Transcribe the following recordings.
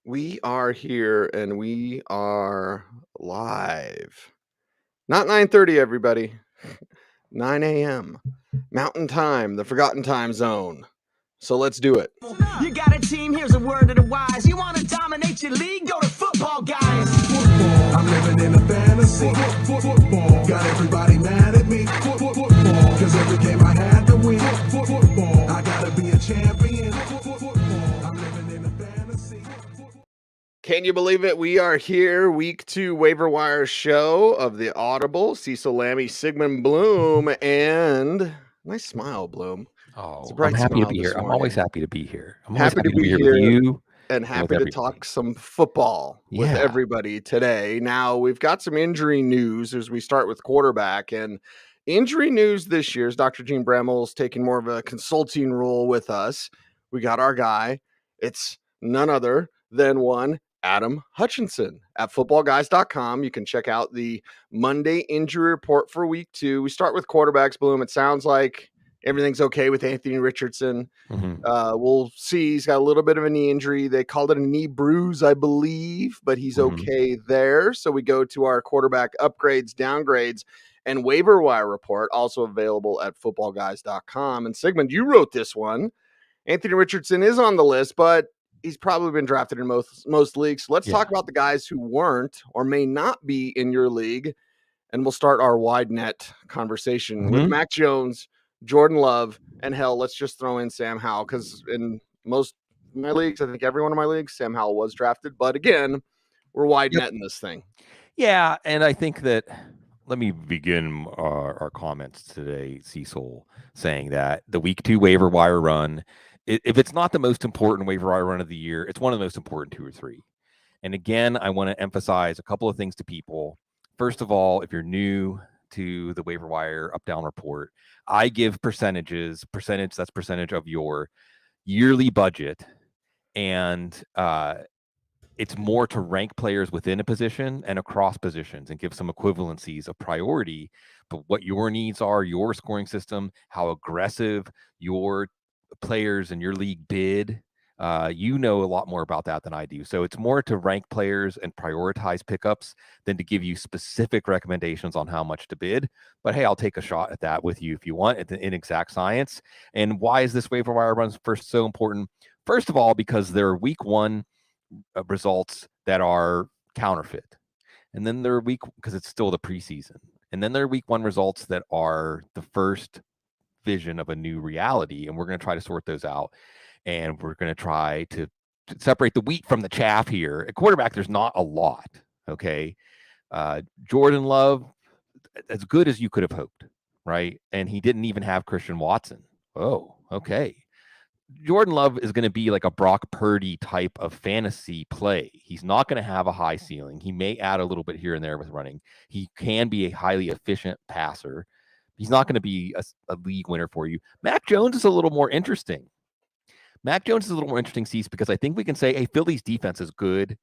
We are here and we are live. Not 9:30, everybody. 9 a.m. Mountain Time, the forgotten time zone. So let's do it. You got a team, here's a word to the wise. You want to dominate your league? Go to football, guys. Football, I'm living in a fantasy. Football, got everybody mad at me. Football, cause every game I had to win. Football, I gotta be a champion. Football, I'm living in a fantasy. Can you believe it? We are here, week 2 waiver wire show of the Audible. Cecil, Lammey, Sigmund, Bloom, and nice smile, Bloom. Oh, bright I'm happy to smile be this here. I'm morning. always happy to be here. I'm always Happy happy to to be be here with here. you. And happy to talk some football with Yeah. everybody today. Now, we've got some injury news as we start with quarterback. And injury news this year is Dr. Gene Brammel's taking more of a consulting role with us. We got our guy. It's none other than one Adam Hutchinson at footballguys.com. You can check out the Monday injury report for week 2. We start with quarterbacks, Bloom. It sounds like everything's okay with Anthony Richardson. We'll see. He's got a little bit of a knee injury. They called it a knee bruise, I believe, but he's okay there. So we go to our quarterback upgrades, downgrades, and waiver wire report, also available at footballguys.com. And Sigmund, you wrote this one. Anthony Richardson is on the list, but he's probably been drafted in most leagues. So let's talk about the guys who weren't or may not be in your league. And we'll start our wide net conversation with Mac Jones, Jordan Love, and hell, let's just throw in Sam Howell, because in most of my leagues, I think every one of my leagues, Sam Howell was drafted. But again, we're wide netting this thing. Yeah, and I think that let me begin our comments today, Cecil, saying that the week 2 waiver wire run, if it's not the most important waiver wire run of the year, it's one of the most important 2 or 3. And again, I want to emphasize a couple of things to people. First of all, if you're new to the waiver wire up-down report, I give percentage, that's percentage of your yearly budget. And it's more to rank players within a position and across positions and give some equivalencies of priority, but what your needs are, your scoring system, how aggressive your players in your league bid. You know a lot more about that than I do. So it's more to rank players and prioritize pickups than to give you specific recommendations on how much to bid. But hey, I'll take a shot at that with you if you want. It's in exact science. And why is this waiver wire run first so important? First of all, because they're week 1 results that are counterfeit. And then they're because it's still the preseason. And then there are week 1 results that are the first vision of a new reality. And we're going to try to sort those out. And we're going to try to separate the wheat from the chaff here. At quarterback, there's not a lot. Okay. Jordan Love, as good as you could have hoped, right? And he didn't even have Christian Watson. Oh, okay. Jordan Love is going to be like a Brock Purdy type of fantasy play. He's not going to have a high ceiling. He may add a little bit here and there with running. He can be a highly efficient passer. He's not going to be a league winner for you. Mac Jones is a little more interesting. Cease, because I think we can say, hey, Philly's defense is good.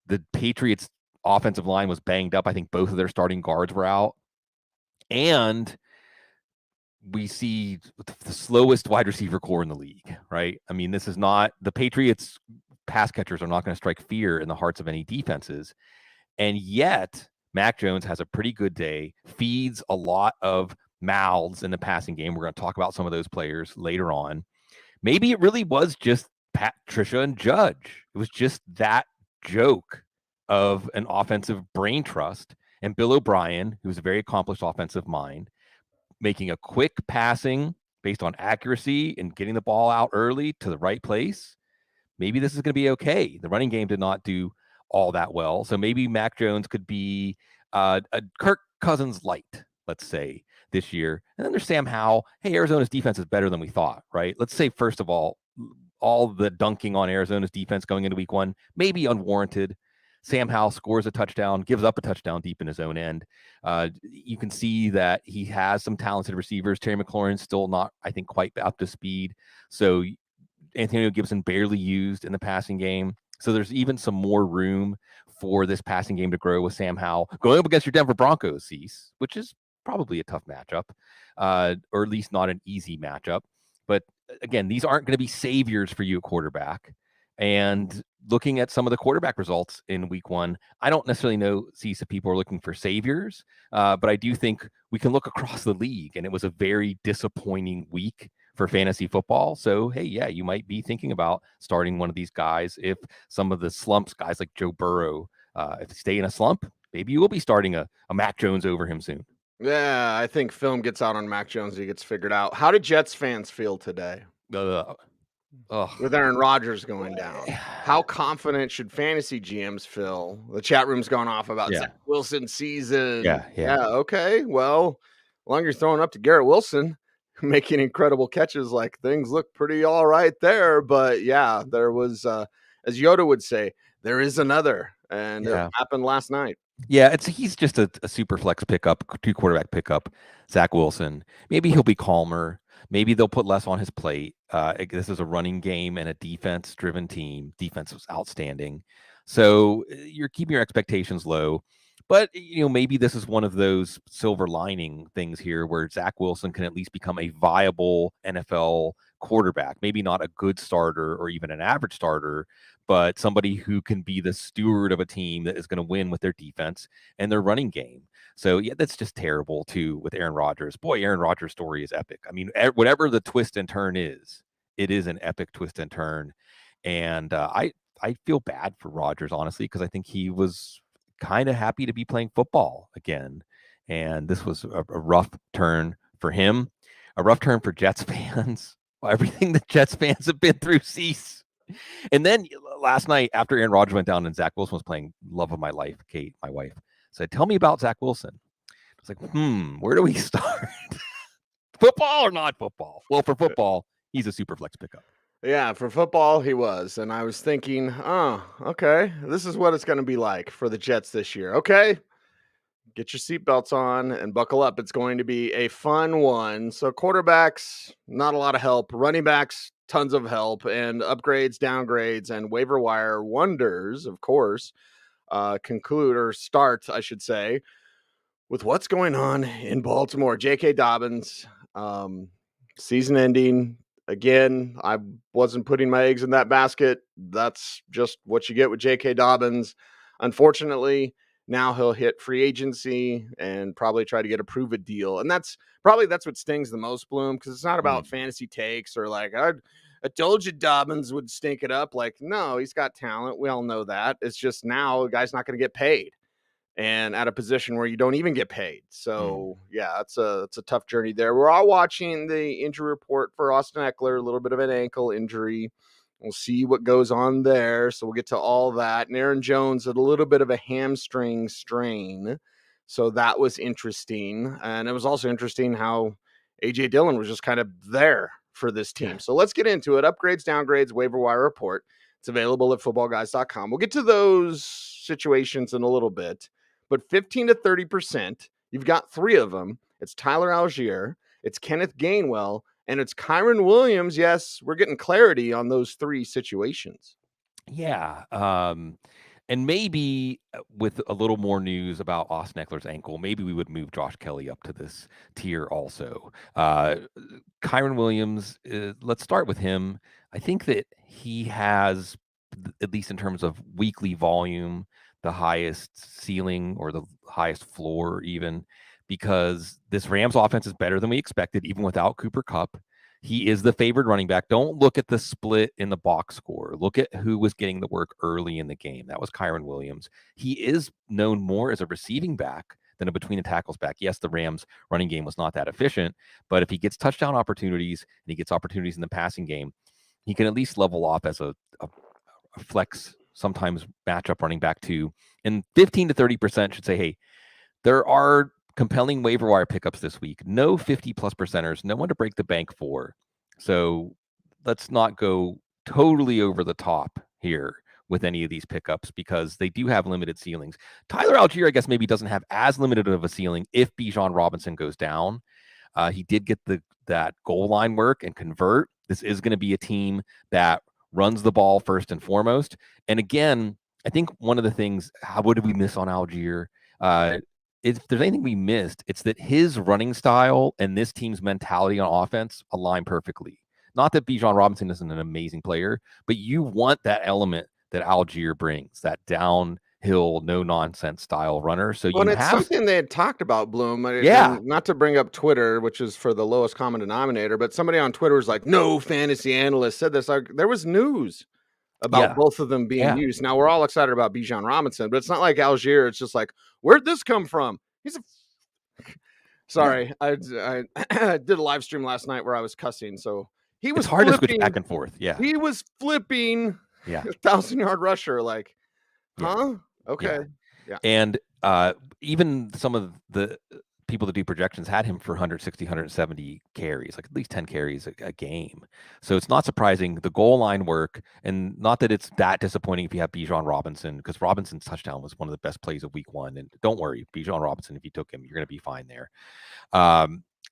The Patriots' offensive line was banged up. I think both of their starting guards were out. And we see the slowest wide receiver core in the league, right? I mean, this is not the Patriots. Pass catchers are not going to strike fear in the hearts of any defenses. And yet Mac Jones has a pretty good day, feeds a lot of mouths in the passing game. We're going to talk about some of those players later on. Maybe it really was just Patricia and Judge. It was just that joke of an offensive brain trust and Bill O'Brien, who's a very accomplished offensive mind, making a quick passing based on accuracy and getting the ball out early to the right place. Maybe this is going to be okay. The running game did not do all that well. So maybe Mac Jones could be a Kirk Cousins light, let's say, this year. And then there's Sam Howell. Hey, Arizona's defense is better than we thought, right? Let's say, first of all the dunking on Arizona's defense going into week 1, maybe unwarranted. Sam Howell scores a touchdown, gives up a touchdown deep in his own end. You can see that he has some talented receivers. Terry McLaurin's still not, I think, quite up to speed. So Antonio Gibson barely used in the passing game. So there's even some more room for this passing game to grow with Sam Howell going up against your Denver Broncos, Cease, which is probably a tough matchup, or at least not an easy matchup. But again, these aren't going to be saviors for you at quarterback. And looking at some of the quarterback results in week 1, I don't necessarily see if people are looking for saviors, but I do think we can look across the league, and it was a very disappointing week for fantasy football. So, hey, yeah, you might be thinking about starting one of these guys if some of the slumps, guys like Joe Burrow, if they stay in a slump, maybe you will be starting a Mac Jones over him soon. Yeah, I think film gets out on Mac Jones. He gets figured out. How did Jets fans feel today with Aaron Rodgers going down? How confident should fantasy GMs feel? The chat room's gone off about Zach Wilson season. Yeah. Okay. Well, as long as you're throwing up to Garrett Wilson, making incredible catches, like things look pretty all right there. But yeah, there was, as Yoda would say, there is another, and it happened last night. Yeah, he's just a super flex pickup, 2 quarterback pickup, Zach Wilson. Maybe he'll be calmer. Maybe they'll put less on his plate. This is a running game and a defense-driven team. Defense was outstanding. So you're keeping your expectations low. But, maybe this is one of those silver lining things here where Zach Wilson can at least become a viable NFL quarterback. Maybe not a good starter or even an average starter, but somebody who can be the steward of a team that is going to win with their defense and their running game. So, yeah, that's just terrible, too, with Aaron Rodgers. Boy, Aaron Rodgers' story is epic. I mean, whatever the twist and turn is, it is an epic twist and turn. And I feel bad for Rodgers, honestly, because I think he was kind of happy to be playing football again. And this was a rough turn for him, a rough turn for Jets fans. Everything that Jets fans have been through, cease. And then last night, after Aaron Rodgers went down and Zach Wilson was playing, love of my life, Kate, my wife, said, "Tell me about Zach Wilson." I was like, where do we start? Football or not football? Well, for football, he's a super flex pickup. Yeah, for football, he was. And I was thinking, okay, this is what it's going to be like for the Jets this year. Okay, get your seatbelts on and buckle up. It's going to be a fun one. So quarterbacks, not a lot of help. Running backs, tons of help. And upgrades, downgrades, and waiver wire wonders, of course, conclude or start, I should say, with what's going on in Baltimore. J.K. Dobbins, season ending. Again, I wasn't putting my eggs in that basket. That's just what you get with J.K. Dobbins. Unfortunately, now he'll hit free agency and probably try to get a prove-it deal. And that's what stings the most, Bloom, because it's not about fantasy takes or like, I told you Dobbins would stink it up. Like, no, he's got talent. We all know that. It's just now the guy's not going to get paid. And at a position where you don't even get paid. So, yeah, it's a tough journey there. We're all watching the injury report for Austin Eckler, a little bit of an ankle injury. We'll see what goes on there. So we'll get to all that. And Aaron Jones had a little bit of a hamstring strain. So that was interesting. And it was also interesting how A.J. Dillon was just kind of there for this team. So let's get into it. Upgrades, downgrades, waiver wire report. It's available at footballguys.com. We'll get to those situations in a little bit. But 15 to 30%, you've got 3 of them. It's Tyler Algier, it's Kenneth Gainwell, and it's Kyren Williams. Yes, we're getting clarity on those 3 situations. Yeah. And maybe with a little more news about Austin Eckler's ankle, maybe we would move Josh Kelly up to this tier also. Kyren Williams, let's start with him. I think that he has, at least in terms of weekly volume, the highest ceiling or the highest floor even, because this Rams offense is better than we expected, even without Cooper Kupp. He is the favored running back. Don't look at the split in the box score. Look at who was getting the work early in the game. That was Kyren Williams. He is known more as a receiving back than a between the tackles back. Yes, the Rams running game was not that efficient, but if he gets touchdown opportunities and he gets opportunities in the passing game, he can at least level off as a flex, sometimes matchup running back too. And 15 to 30% should say, hey, there are compelling waiver wire pickups this week. No 50+ percenters, no one to break the bank for. So let's not go totally over the top here with any of these pickups because they do have limited ceilings. Tyler Algier, I guess, maybe doesn't have as limited of a ceiling if Bijan Robinson goes down. He did get that goal line work and convert. This is going to be a team that runs the ball first and foremost. And again, I think one of the things, what did we miss on Algier? If there's anything we missed, it's that his running style and this team's mentality on offense align perfectly. Not that Bijan Robinson isn't an amazing player, but you want that element that Algier brings, that downhill, no nonsense style runner. So Well, you and it's have, something they had talked about, Bloom, yeah, and not to bring up Twitter, which is for the lowest common denominator, but somebody on Twitter was like, "No fantasy analyst said this." Like, there was news about yeah, both of them being yeah, used. Now we're all excited about Bijan Robinson, but it's not like Algier. It's just like, where'd this come from? He's a yeah. sorry. I did a live stream last night where I was cussing, so he It's was hard to switch back flipping. and forth. Yeah, He was flipping yeah, 1,000-yard rusher. Like, yeah, huh? Okay, yeah. yeah. And even some of the people that do projections had him for 160, 170 carries, like at least 10 carries a game. So it's not surprising. The goal line work, and not that it's that disappointing if you have Bijan Robinson, because Robinson's touchdown was one of the best plays of week 1. And don't worry, Bijan Robinson, if you took him, you're going to be fine there.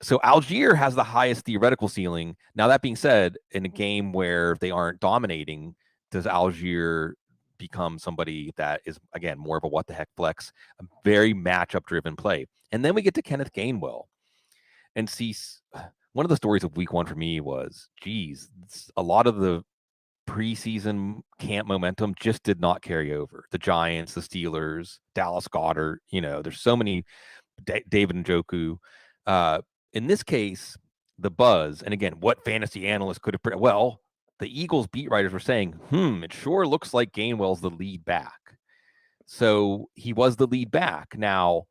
So Algier has the highest theoretical ceiling. Now, that being said, in a game where they aren't dominating, does Algier become somebody that is, again, more of a what the heck flex, a very matchup driven play? And then we get to Kenneth Gainwell. And see, one of the stories of week 1 for me was, geez, a lot of the preseason camp momentum just did not carry over. The Giants, the Steelers, Dallas Goedert, there's so many, David Njoku. In this case, the buzz, and again, what fantasy analysts could have, well, the Eagles beat writers were saying, it sure looks like Gainwell's the lead back. So he was the lead back. Now,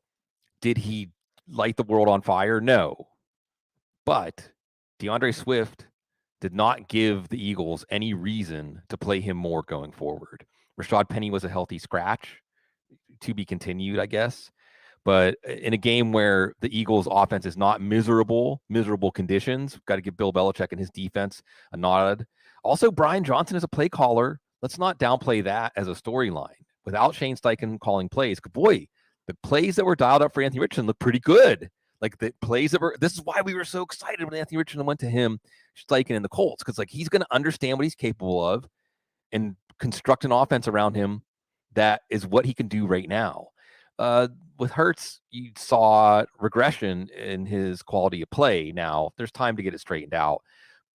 did he light the world on fire? No. But DeAndre Swift did not give the Eagles any reason to play him more going forward. Rashad Penny was a healthy scratch, to be continued, I guess. But in a game where the Eagles' offense is not miserable conditions, got to give Bill Belichick and his defense a nod. Also, Brian Johnson is a play caller. Let's not downplay that as a storyline. Without Shane Steichen calling plays, boy, the plays that were dialed up for Anthony Richardson look pretty good. Like the plays that were, this is why we were so excited when Anthony Richardson went to him, Steichen and the Colts, because like he's going to understand what he's capable of and construct an offense around him that is what he can do right now. With Hurts, you saw regression in his quality of play. Now, there's time to get it straightened out.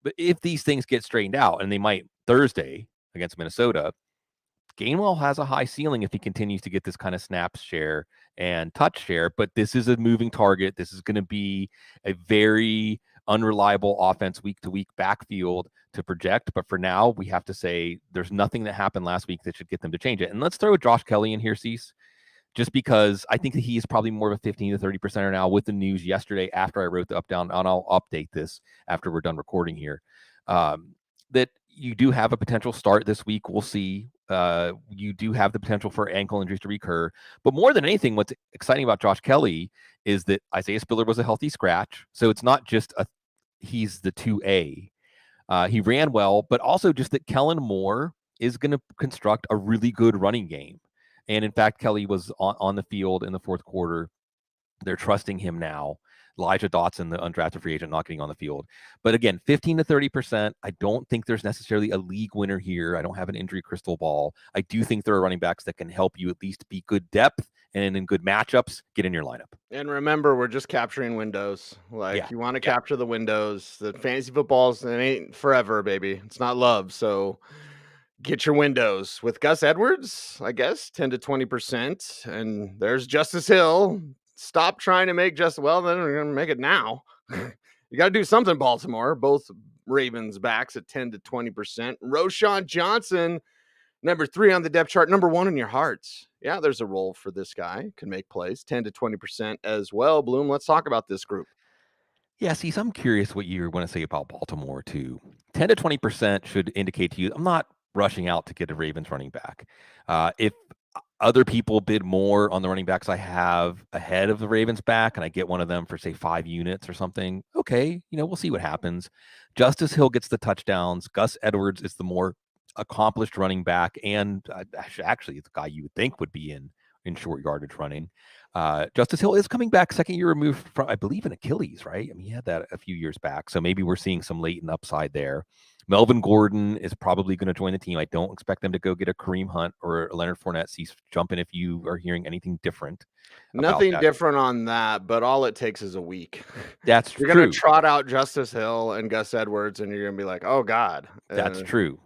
But if these things get straightened out, and they might Thursday against Minnesota, Gainwell has a high ceiling if he continues to get this kind of snaps share and touch share. But this is a moving target. This is going to be a very unreliable offense week to week backfield to project. But for now, we have to say there's nothing that happened last week that should get them to change it. And let's throw Josh Kelly in here, Cease, just because I think that he is probably more of a 15 to 30%er now with the news yesterday after I wrote the up down, and I'll update this after we're done recording here, that you do have a potential start this week. We'll see. You do have the potential for ankle injuries to recur. But more than anything, what's exciting about Josh Kelly is that Isaiah Spiller was a healthy scratch. So it's not just he's the 2A. He ran well, but also just that Kellen Moore is going to construct a really good running game. And in fact, Kelly was on the field in the fourth quarter. They're trusting him now. Elijah Dotson, the undrafted free agent, not getting on the field. But again, 15 to 30%. I don't think there's necessarily a league winner here. I don't have an injury crystal ball. I do think there are running backs that can help you at least be good depth and in good matchups, get in your lineup. And remember, we're just capturing windows. Like, you want to capture the windows. The fantasy footballs, it ain't forever, baby. It's not love. So get your windows with Gus Edwards, I guess, 10 to 20%. And there's Justice Hill. Stop trying to make well, then we're going to make it now. You got to do something, Baltimore. Both Ravens backs at 10 to 20%. Roschon Johnson, number 3 on the depth chart, number 1 in your hearts. Yeah, there's a role for this guy. Can make plays, 10 to 20% as well. Bloom, let's talk about this group. Yeah, see, so I'm curious what you want to say about Baltimore, too. 10 to 20% should indicate to you, I'm not rushing out to get a Ravens running back. If other people bid more on the running backs I have ahead of the Ravens back, and I get one of them for, say, 5 units or something, okay, we'll see what happens. Justice Hill gets the touchdowns. Gus Edwards is the more accomplished running back, and actually the guy you would think would be in short yardage running. Justice Hill is coming back, second year removed from, I believe, an Achilles, right? I mean, he had that a few years back, so maybe we're seeing some latent upside there. Melvin Gordon is probably going to join the team. I don't expect them to go get a Kareem Hunt or a Leonard Fournette. Cease, jump in if you are hearing anything different. Nothing different on that, but all it takes is a week. That's You're going to trot out Justice Hill and Gus Edwards, and you're going to be like, oh, God. That's true.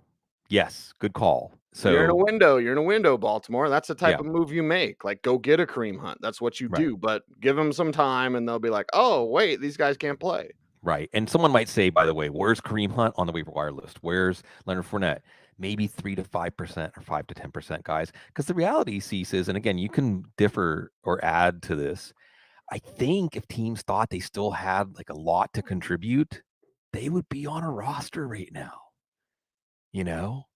Yes, good call. You're in a So window. You're in a window, Baltimore. That's the type yeah, of move you make. Like, go get a Kareem Hunt. That's what you right. do. But give them some time, and they'll be like, "Oh, wait, these guys can't play." Right. And someone might say, by the way, where's Kareem Hunt on the waiver wire list? Where's Leonard Fournette? Maybe 3 to 5% or 5 to 10% guys. Because the reality, Cease, is, and again, you can differ or add to this. I think if teams thought they still had like a lot to contribute, they would be on a roster right now. You know?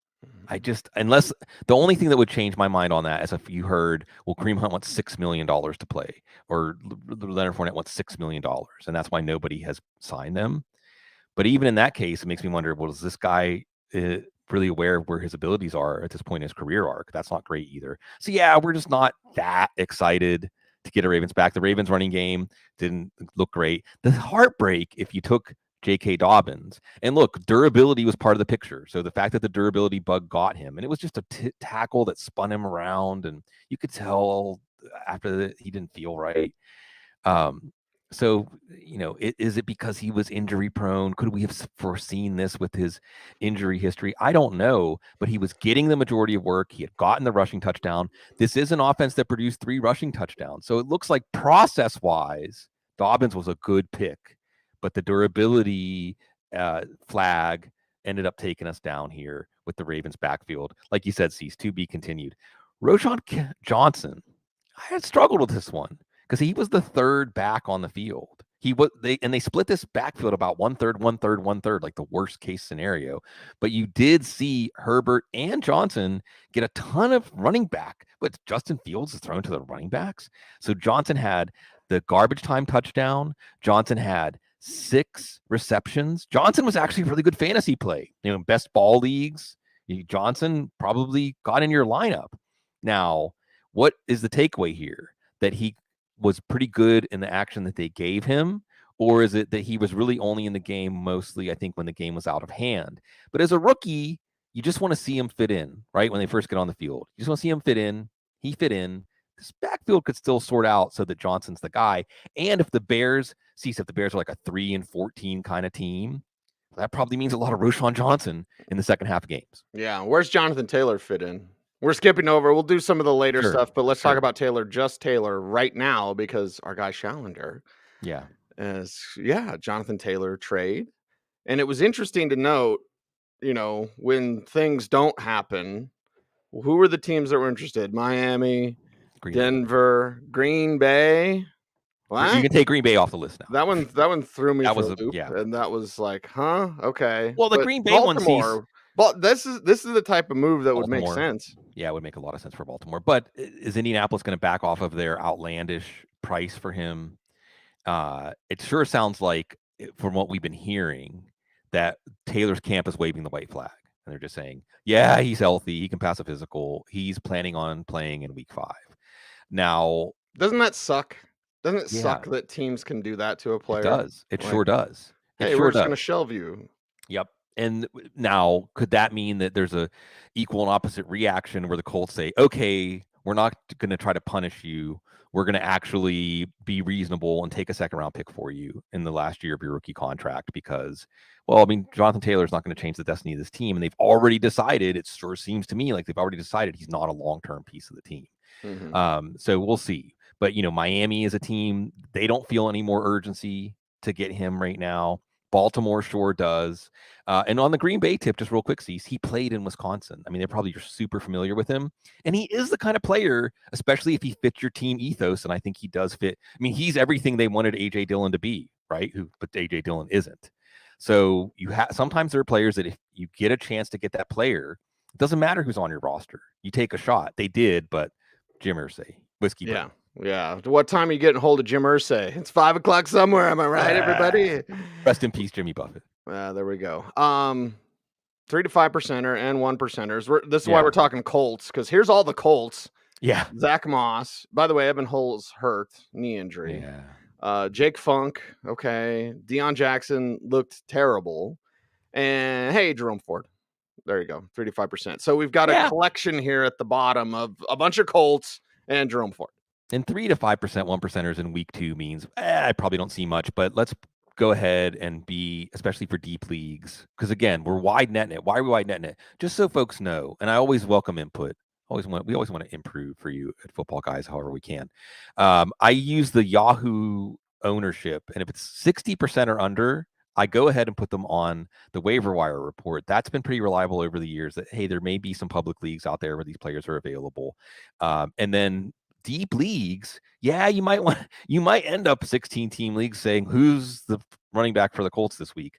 I just, unless the only thing that would change my mind on that is if you heard, well, Kareem Hunt wants $6 million to play, or Leonard Fournette wants $6 million, and that's why nobody has signed them. But even in that case, it makes me wonder, well, is this guy really aware of where his abilities are at this point in his career arc? That's not great either. So yeah, we're just not that excited to get a Ravens back. The Ravens running game didn't look great. The heartbreak, if you took J.K. Dobbins, and look, durability was part of the picture. So the fact that the durability bug got him, and it was just a tackle that spun him around, and you could tell after that he didn't feel right. So, is it because he was injury prone? Could we have foreseen this with his injury history? I don't know, but he was getting the majority of work. He had gotten the rushing touchdown. This is an offense that produced 3 rushing touchdowns. So it looks like process wise, Dobbins was a good pick, but the durability flag ended up taking us down here with the Ravens backfield. Like you said, Cease, to be continued. Roschon Johnson, I had struggled with this one, because he was the third back on the field. They split this backfield about 1/3, 1/3, 1/3, like the worst case scenario. But you did see Herbert and Johnson get a ton of running back, but Justin Fields is thrown to the running backs. So Johnson had the garbage time touchdown. Johnson had 6 receptions. Johnson was actually a really good fantasy play. Best ball leagues. Johnson probably got in your lineup. Now, what is the takeaway here? That he was pretty good in the action that they gave him? Or is it that he was really only in the game mostly, I think, when the game was out of hand? But as a rookie, you just want to see him fit in, right? When they first get on the field. You just want to see him fit in. He fit in. This backfield could still sort out so that Johnson's the guy. And if the Bears are like a 3-14 kind of team, that probably means a lot of Roschon Johnson in the second half of games. Yeah. Where's Jonathan Taylor fit in? We're skipping over. We'll do some of the later stuff, but let's talk about Taylor right now, because our guy Shallinger is, Jonathan Taylor trade. And it was interesting to note, when things don't happen, who were the teams that were interested? Miami, Denver, Green Bay. What? You can take Green Bay off the list now. That one threw me for a loop, and that was like, huh? Okay. Well, the Green Bay one sees. But this is the type of move that would make sense. Yeah, it would make a lot of sense for Baltimore. But is Indianapolis going to back off of their outlandish price for him? It sure sounds like, from what we've been hearing, that Taylor's camp is waving the white flag. And they're just saying, yeah, he's healthy. He can pass a physical. He's planning on playing in week 5. Now, doesn't that suck? Doesn't it suck that teams can do that to a player? It does. It sure does. Hey, we're just going to shelve you. Yep. And now, could that mean that there's a equal and opposite reaction where the Colts say, okay, we're not going to try to punish you. We're going to actually be reasonable and take a second-round pick for you in the last year of your rookie contract because, Jonathan Taylor's not going to change the destiny of this team, and they've already decided, it sure seems to me like they've already decided he's not a long-term piece of the team. Mm-hmm. So we'll see. But, Miami is a team, they don't feel any more urgency to get him right now. Baltimore sure does. And on the Green Bay tip, just real quick, Cease, he played in Wisconsin. They're probably super familiar with him. And he is the kind of player, especially if he fits your team ethos, and I think he does fit. He's everything they wanted A.J. Dillon to be, right? But A.J. Dillon isn't. So sometimes there are players that if you get a chance to get that player, it doesn't matter who's on your roster. You take a shot. They did, but Jim Irsay, whiskey. Yeah. Yeah. What time are you getting hold of Jim Irsay? It's 5 o'clock somewhere. Am I right, everybody? Rest in peace, Jimmy Buffett. There we go. 3 to 5% and 1%ers. This is why we're talking Colts, because here's all the Colts. Yeah. Zach Moss. By the way, Evan Hull's hurt, knee injury. Yeah. Jake Funk. Okay. Deion Jackson looked terrible. And hey, Jerome Ford. There you go. 3 to 5%. So we've got a collection here at the bottom of a bunch of Colts and Jerome Ford. And 3 to 5% 1%ers in week 2 means I probably don't see much, but let's go ahead and be, especially for deep leagues, because again, we're wide netting it. Why are we wide netting it? Just so folks know, and I always welcome input. We always want to improve for you at Football Guys, however we can. I use the Yahoo ownership, and if it's 60% or under, I go ahead and put them on the waiver wire report. That's been pretty reliable over the years. That hey, there may be some public leagues out there where these players are available, and then deep leagues, yeah, you might end up 16 team leagues saying who's the running back for the Colts this week.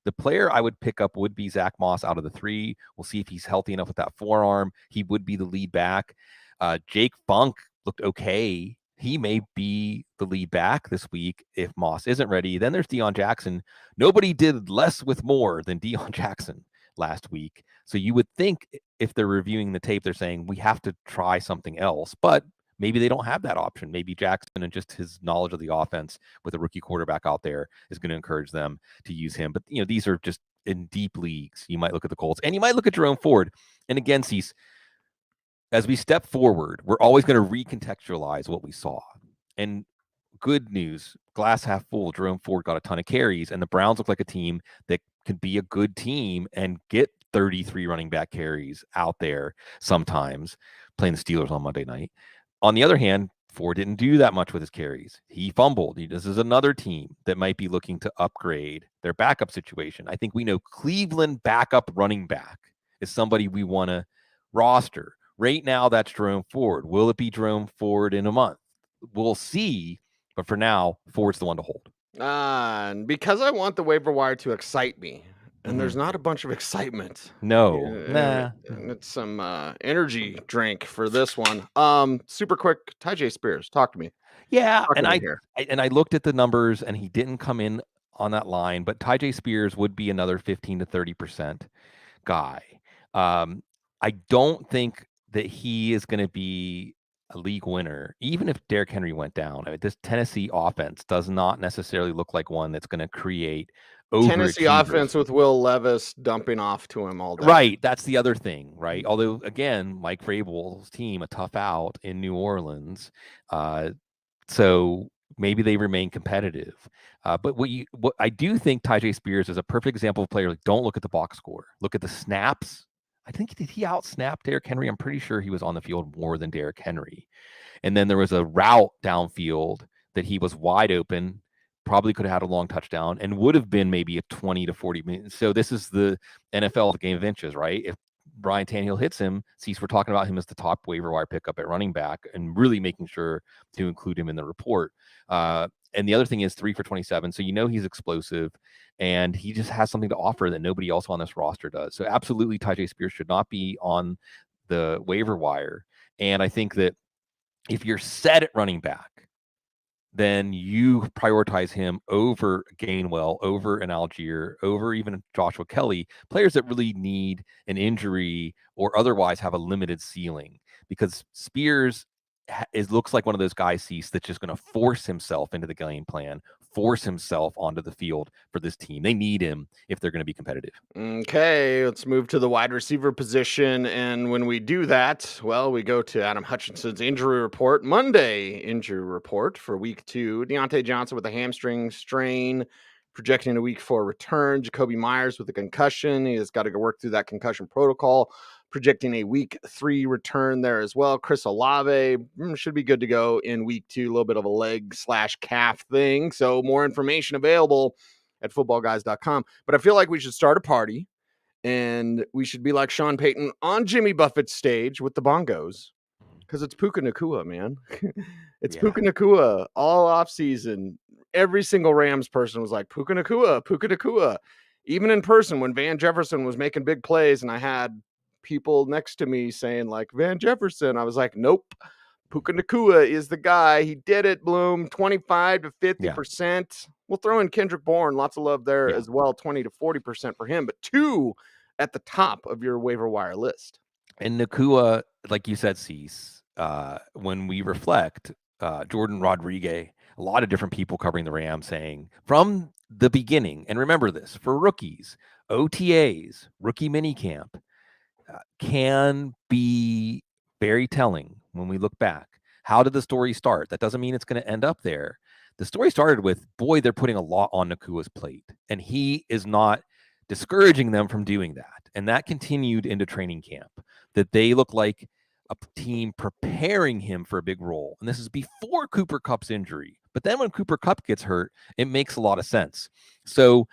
The player I would pick up would be Zach Moss out of the 3. We'll see if he's healthy enough with that forearm. He would be the lead back. Jake Funk looked okay. He may be the lead back this week if Moss isn't ready. Then there's Deion Jackson. Nobody did less with more than Deion Jackson last week. So you would think if they're reviewing the tape, they're saying we have to try something else. But maybe they don't have that option. Maybe Jackson and just his knowledge of the offense with a rookie quarterback out there is going to encourage them to use him. But, these are just in deep leagues. You might look at the Colts and you might look at Jerome Ford. And again, Cease, as we step forward, we're always going to recontextualize what we saw. And good news, glass half full, Jerome Ford got a ton of carries, and the Browns look like a team that can be a good team and get 33 running back carries out there sometimes, playing the Steelers on Monday night. On the other hand, Ford didn't do that much with his carries. He fumbled. This is another team that might be looking to upgrade their backup situation. I think we know Cleveland backup running back is somebody we want to roster. Right now, that's Jerome Ford. Will it be Jerome Ford in a month? We'll see. But for now, Ford's the one to hold. And because I want the waiver wire to excite me, and there's not a bunch of excitement. No. And it's some energy drink for this one. Super quick, Tyjae Spears, talk to me. Yeah, Talk and to me here. I looked at the numbers, and he didn't come in on that line, but Tyjae Spears would be another 15 to 30% guy. I don't think that he is going to be a league winner, even if Derrick Henry went down. I mean, this Tennessee offense does not necessarily look like one that's going to create Tennessee overachievers. offense with Will Levis dumping off to him all day. Right. That's the other thing, right? Although, again, Mike Vrabel's team, a tough out in New Orleans. So maybe they remain competitive. But what I do think Tyjae Spears is a perfect example of a player. Like, don't look at the box score. Look at the snaps. I think, did he out-snap Derrick Henry? I'm pretty sure he was on the field more than Derrick Henry. And then there was a route downfield that he was wide open, probably could have had a long touchdown, and would have been maybe a 20 to 40 minutes. So this is the NFL, the game of inches, right? If Brian Tannehill hits him, we're talking about him as the top waiver wire pickup at running back and really making sure to include him in the report. And the other thing is 3 for 27. So he's explosive, and he just has something to offer that nobody else on this roster does. So absolutely, Tyjae Spears should not be on the waiver wire. And I think that if you're set at running back, then you prioritize him over Gainwell, over an Algier, over even Joshua Kelly, players that really need an injury or otherwise have a limited ceiling, because Spears looks like one of those guys, Cease, that's just going to force himself into the game plan, force himself onto the field for this team. They need him if they're going to be competitive. Okay, let's move to the wide receiver position. And when we do that, well, we go to Adam Hutchinson's injury report, Monday injury report for week 2. Deontay Johnson with a hamstring strain, projecting a week 4 return. Jacoby Myers with a concussion. He has got to go work through that concussion protocol, projecting a week 3 return there as well. Chris Olave should be good to go in week 2, a little bit of a leg/calf thing. So more information available at footballguys.com. But I feel like we should start a party, and we should be like Sean Payton on Jimmy Buffett's stage with the bongos, because it's Puka Nacua, man. It's Puka Nacua all off season. Every single Rams person was like, Puka Nacua, Puka Nacua. Even in person, when Van Jefferson was making big plays and I had people next to me saying like, Van Jefferson, I was like, nope. Puka Nacua is the guy. He did it, Bloom. 25 to 50%. We'll throw in Kendrick Bourne. Lots of love there as well. 20 to 40% for him. But 2 at the top of your waiver wire list. And Nacua, like you said, Cease, when we reflect, Jordan Rodriguez, a lot of different people covering the Rams saying from the beginning, and remember this, for rookies, OTAs, rookie minicamp, can be very telling when we look back. How did the story start? That doesn't mean it's going to end up there. the story started with, boy, they're putting a lot on Nakua's plate, and he is not discouraging them from doing that. And that continued into training camp, that they look like a team preparing him for a big role. And this is before Cooper Kupp's injury. But then when Cooper Kupp gets hurt, it makes a lot of sense. So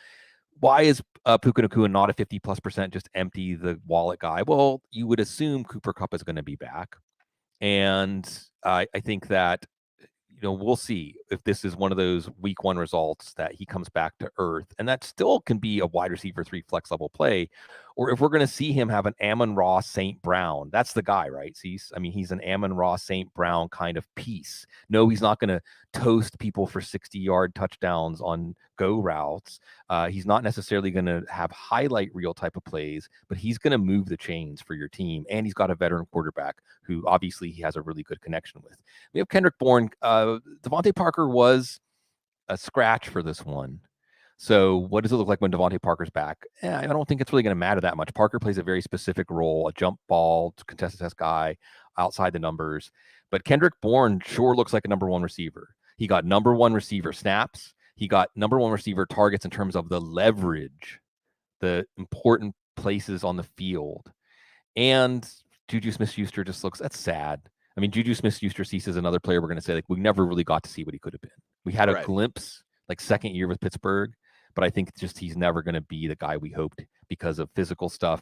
why is Puka Nacua not a 50+% just empty the wallet guy? Well, you would assume Cooper Kupp is going to be back. And I think that, we'll see if this is one of those week 1 results that he comes back to earth, and that still can be a wide receiver 3 flex level play, or if we're going to see him have an Amon-Ra St. Brown. That's the guy, right? He's an Amon-Ra St. Brown kind of piece. No, he's not going to toast people for 60-yard touchdowns on go routes. He's not necessarily going to have highlight reel type of plays, but he's going to move the chains for your team. And he's got a veteran quarterback who obviously he has a really good connection with. We have Kendrick Bourne. Devontae Parker was a scratch for this one. So what does it look like when Devontae Parker's back? I don't think it's really going to matter that much. Parker plays a very specific role, a jump ball, contested test guy, outside the numbers. But Kendrick Bourne sure looks like a number 1 receiver. He got number 1 receiver snaps. He got number 1 receiver targets in terms of the leverage, the important places on the field. And Juju Smith-Schuster just looks, that's sad. I mean, Juju Smith-Schuster is another player we're going to say, we never really got to see what he could have been. We had a glimpse, second year with Pittsburgh, but I think just he's never going to be the guy we hoped because of physical stuff.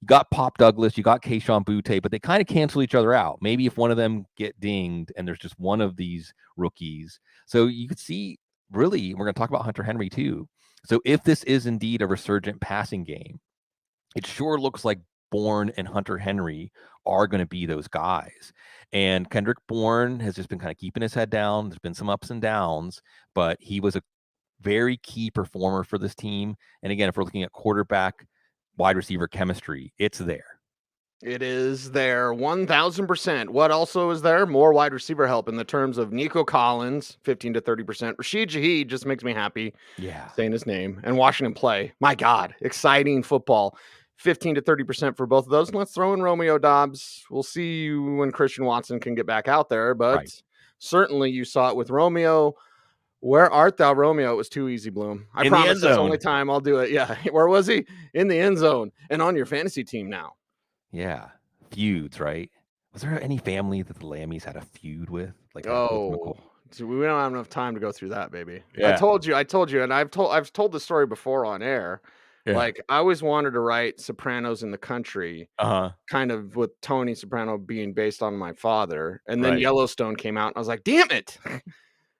You got Pop Douglas, you got Kayshon Boutte, but they kind of cancel each other out. Maybe if one of them get dinged and there's just one of these rookies. So you could see, really, we're going to talk about Hunter Henry too. So if this is indeed a resurgent passing game, it sure looks like Bourne and Hunter Henry are going to be those guys. And Kendrick Bourne has just been kind of keeping his head down. There's been some ups and downs, but he was a very key performer for this team. And again, if we're looking at quarterback, wide receiver chemistry, it's there. It is there 1,000%. What also is there? More wide receiver help in the terms of Nico Collins, 15 to 30%. Rashid Shaheed just makes me happy. Yeah. Saying his name. And Washington play. My God, exciting football. 15 to 30% for both of those. And let's throw in Romeo Doubs. We'll see when Christian Watson can get back out there, but certainly you saw it with Romeo. Where art thou, Romeo? It was too easy, Bloom. I promise it's the only time I'll do it. Yeah. Where was he? In the end zone and on your fantasy team now. Yeah. Feuds, right? Was there any family that the Lammeys had a feud with? We don't have enough time to go through that, baby. Yeah. I told you, and I've told the story before on air. Yeah. I always wanted to write Sopranos in the Country, kind of with Tony Soprano being based on my father. And then Yellowstone came out, and I was like, damn it.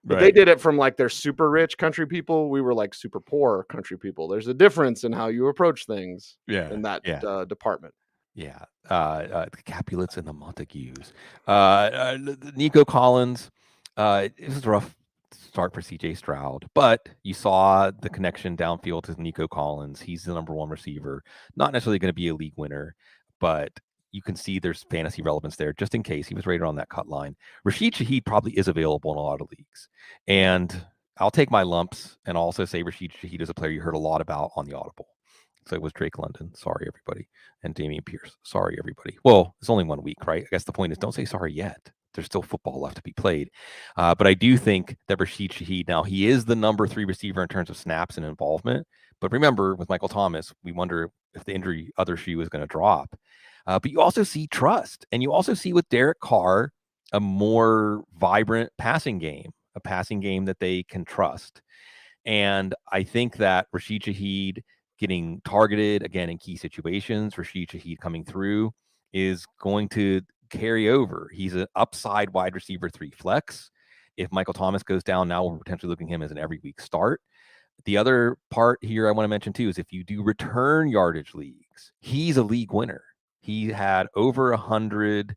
But they did it from their super rich country people. We were super poor country people. There's a difference in how you approach things in that department. Yeah. The Capulets and the Montagues. Nico Collins, it was a rough start for CJ Stroud, but you saw the connection downfield to Nico Collins. He's the number 1 receiver, not necessarily going to be a league winner, but you can see there's fantasy relevance there just in case. He was right on that cut line. Rashid Shaheed probably is available in a lot of leagues, and I'll take my lumps and also say Rashid Shaheed is a player you heard a lot about on the Audible. So it was Drake London. Sorry, everybody. And Damian Pierce. Sorry, everybody. Well, it's only 1 week, right? I guess the point is don't say sorry yet. There's still football left to be played. But I do think that Rashid Shaheed, now he is the number 3 receiver in terms of snaps and involvement. But remember, with Michael Thomas, we wonder if the other shoe is going to drop. But you also see trust. And you also see with Derek Carr, a more vibrant passing game, a passing game that they can trust. And I think that Rashid Shaheed getting targeted again in key situations, Rashid Shaheed coming through is going to carry over. He's an upside wide receiver 3 flex. If Michael Thomas goes down, now we're potentially looking at him as an every week start. The other part here I want to mention too is if you do return yardage leagues, he's a league winner. He had over 100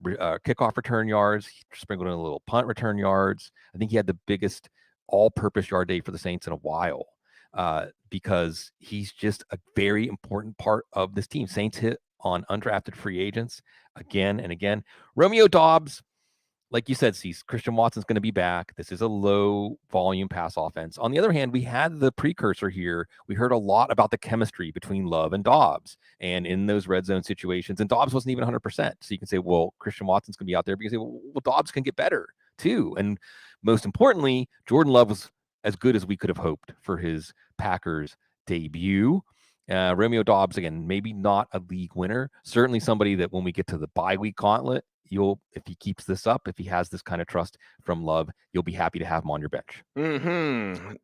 kickoff return yards. He sprinkled in a little punt return yards. I think he had the biggest all-purpose yard day for the Saints in a while. Because he's just a very important part of this team. Saints hit on undrafted free agents again and again. Romeo Doubs, like you said, Christian Watson's going to be back. This is a low volume pass offense. On the other hand, we had the precursor here. We heard a lot about the chemistry between Love and Doubs and in those red zone situations. And Doubs wasn't even 100%. So you can say, well, Christian Watson's going to be out there because Doubs can get better. too. And most importantly, Jordan Love was as good as we could have hoped for his Packers debut. Romeo Dobbs, again, maybe not a league winner. Certainly somebody that when we get to the bye week gauntlet, if he keeps this up, if he has this kind of trust from Love, you'll be happy to have him on your bench.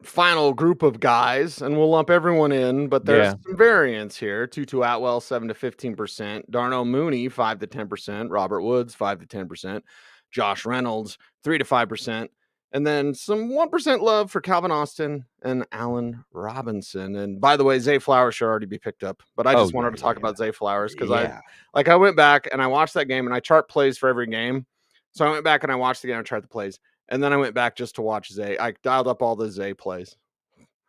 Final group of guys, and we'll lump everyone in, but there's Yeah. some variance here. Tutu Atwell, 7 to 15%. Darnell Mooney, 5 to 10%. Robert Woods, 5 to 10%. Josh Reynolds, 3 to 5%. And then some 1% love for Calvin Austin and Allen Robinson. And by the way, Zay Flowers should already be picked up. But I just wanted to talk about Zay Flowers because I went back and I watched that game and I chart plays for every game. So I went back and I watched the game and charted the plays. And then I went back just to watch Zay. I dialed up all the Zay plays.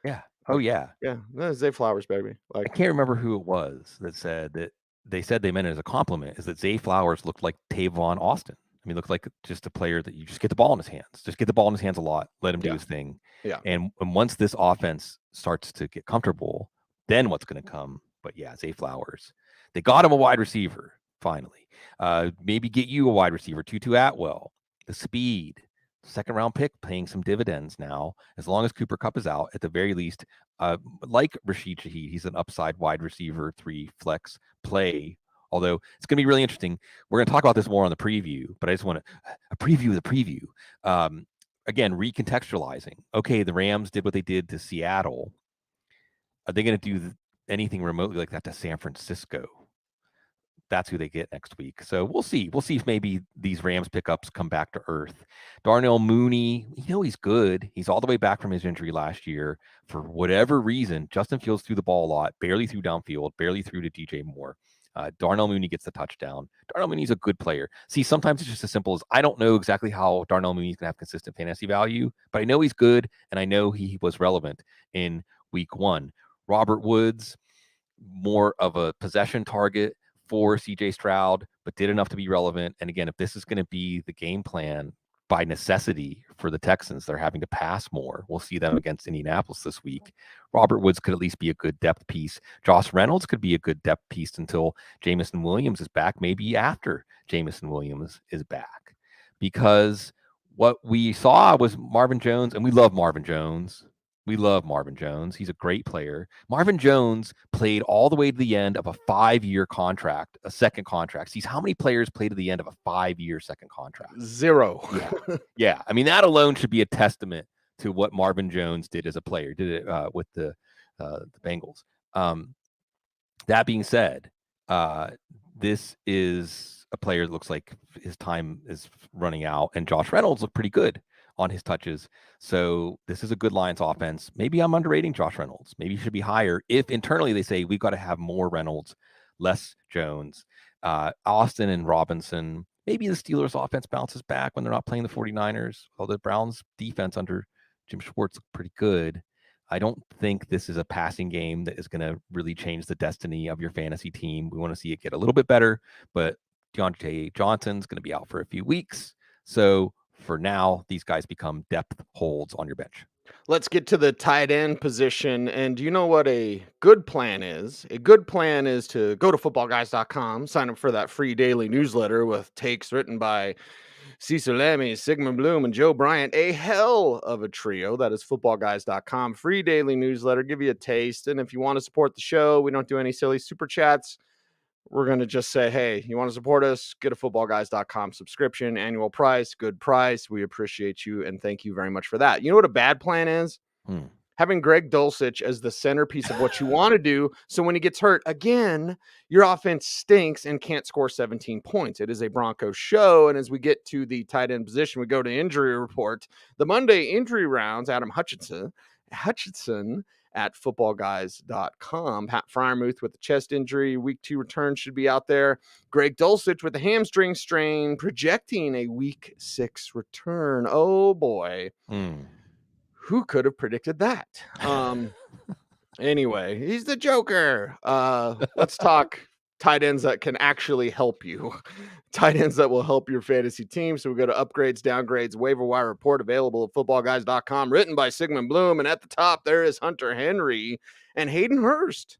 Yeah. Oh, yeah. Yeah. Zay Flowers, baby. I can't remember who it was that said that they meant it as a compliment, is that Zay Flowers looked like Tavon Austin. I mean, looked like just a player that you just get the ball in his hands. Just get the ball in his hands a lot. Let him do his thing. Yeah. And once this offense starts to get comfortable, then what's going to come? But yeah, Zay Flowers. They got him a wide receiver, finally. Maybe get you a wide receiver, Tutu Atwell. The speed. Second round pick paying some dividends now, as long as Cooper Kupp is out, at the very least. Like Rashid Shaheed, he's an upside wide receiver, 3 flex play. Although it's going to be really interesting. We're going to talk about this more on the preview, but I just want a preview of the preview. Again, recontextualizing. Okay, the Rams did what they did to Seattle. Are they going to do anything remotely like that to San Francisco? That's who they get next week. So we'll see. We'll see if maybe these Rams pickups come back to earth. Darnell Mooney, he's good. He's all the way back from his injury last year. For whatever reason, Justin Fields threw the ball a lot, barely threw downfield, barely threw to DJ Moore. Darnell Mooney gets the touchdown. Darnell Mooney's a good player. See, sometimes it's just as simple as I don't know exactly how Darnell Mooney's going to have consistent fantasy value, but I know he's good, and I know he was relevant in week 1. Robert Woods, more of a possession target for CJ Stroud, but did enough to be relevant. And again, if this is going to be the game plan by necessity for the Texans, they're having to pass more. We'll see them against Indianapolis this week. Robert Woods could at least be a good depth piece. Josh Reynolds could be a good depth piece until Jamison Williams is back, maybe after Jamison Williams is back. Because what we saw was Marvin Jones, and we love Marvin Jones. We love Marvin Jones. He's a great player. Marvin Jones played all the way to the end of a 5-year contract, a second contract. See, how many players played to the end of a 5-year second contract? 0. Yeah. I mean, that alone should be a testament to what Marvin Jones did as a player, did it with the Bengals. That being said, this is a player that looks like his time is running out, and Josh Reynolds looked pretty good on his touches. So this is a good Lions offense. Maybe I'm underrating Josh Reynolds. Maybe he should be higher if internally they say we've got to have more Reynolds, less Jones. Austin and Robinson. Maybe the Steelers offense bounces back when they're not playing the 49ers, although the Browns defense under Jim Schwartz looked pretty good. I don't think this is a passing game that is going to really change the destiny of your fantasy team. We want to see it get a little bit better, but Deontay Johnson's going to be out for a few weeks. So for now, these guys become depth holds on your bench. Let's get to the tight end position. And do you know what a good plan is? A good plan is to go to footballguys.com, sign up for that free daily newsletter with takes written by Cecil, Lammey, Sigmund Bloom, and Joe Bryant. A hell of a trio. That is footballguys.com. Free daily newsletter. Give you a taste. And if you want to support the show, we don't do any silly super chats. We're going to just say, hey, you want to support us? Get a footballguys.com subscription, annual price, good price. We appreciate you, and thank you very much for that. You know what a bad plan is? Having Greg Dulcich as the centerpiece of what you want to do. So when he gets hurt again, your offense stinks and can't score 17 points. It is a Broncos show. And as we get to the tight end position, we go to injury report. The Monday injury rounds, Adam Hutchinson at footballguys.com. Pat Fryermuth with the chest injury. Week 2 return should be out there. Greg Dulcich with the hamstring strain, projecting a week 6 return. Oh, boy. Who could have predicted that? Anyway, he's the Joker. Let's talk tight ends that can actually help you. Tight ends that will help your fantasy team. So we go to upgrades, downgrades, waiver wire report available at footballguys.com, written by Sigmund Bloom. And at the top, there is Hunter Henry and Hayden Hurst.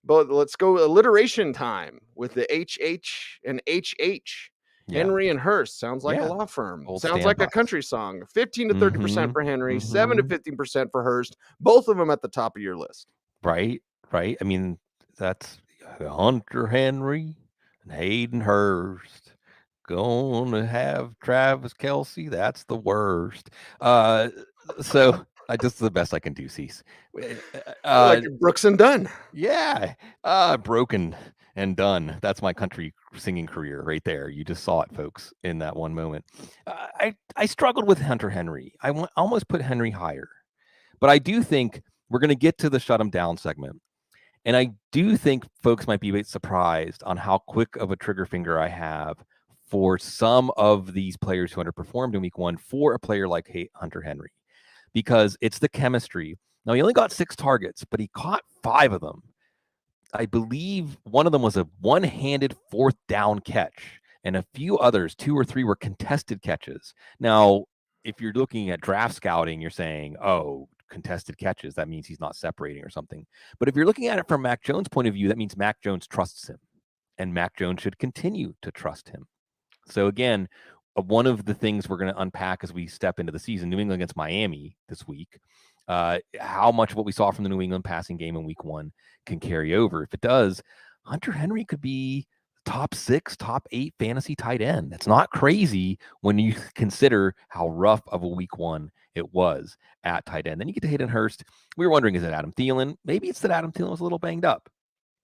But let's go alliteration time with the HH and HH. Yeah. Henry and Hurst sounds like a Yeah. law firm. Old Sounds like a standbys. country song. 15 to 30% for Henry, 7 to Mhm. 15% for Hurst. Both of them at the top of your list. Right. Right. I mean, that's Hunter Henry and Hayden Hurst. Gonna have Travis Kelsey. That's the worst. So I just the best I can do, Cease. Like Brooks and Dunn. Yeah. Broken and done. That's my country singing career right there. You just saw it, folks, in that one moment. I struggled with Hunter Henry. I almost put Henry higher, but I do think we're going to get to the shut him down segment. And I do think folks might be a bit surprised on how quick of a trigger finger I have for some of these players who underperformed in week one for a player like Hunter Henry, because it's the chemistry. Now, he only got 6 targets, but he caught 5 of them. I believe one of them was a one-handed 4th down catch, and a few others, 2 or 3, were contested catches. Now, if you're looking at draft scouting, you're saying, oh, contested catches, that means he's not separating or something. But if you're looking at it from Mac Jones' point of view, that means Mac Jones trusts him, and Mac Jones should continue to trust him. So again, one of the things we're going to unpack as we step into the season, New England against Miami this week, how much of what we saw from the New England passing game in week one can carry over. If it does, Hunter Henry could be top 6, top 8 fantasy tight end. That's not crazy when you consider how rough of a week one it was at tight end. Then you get to Hayden Hurst. We were wondering, is it Adam Thielen? Maybe it's that Adam Thielen was a little banged up,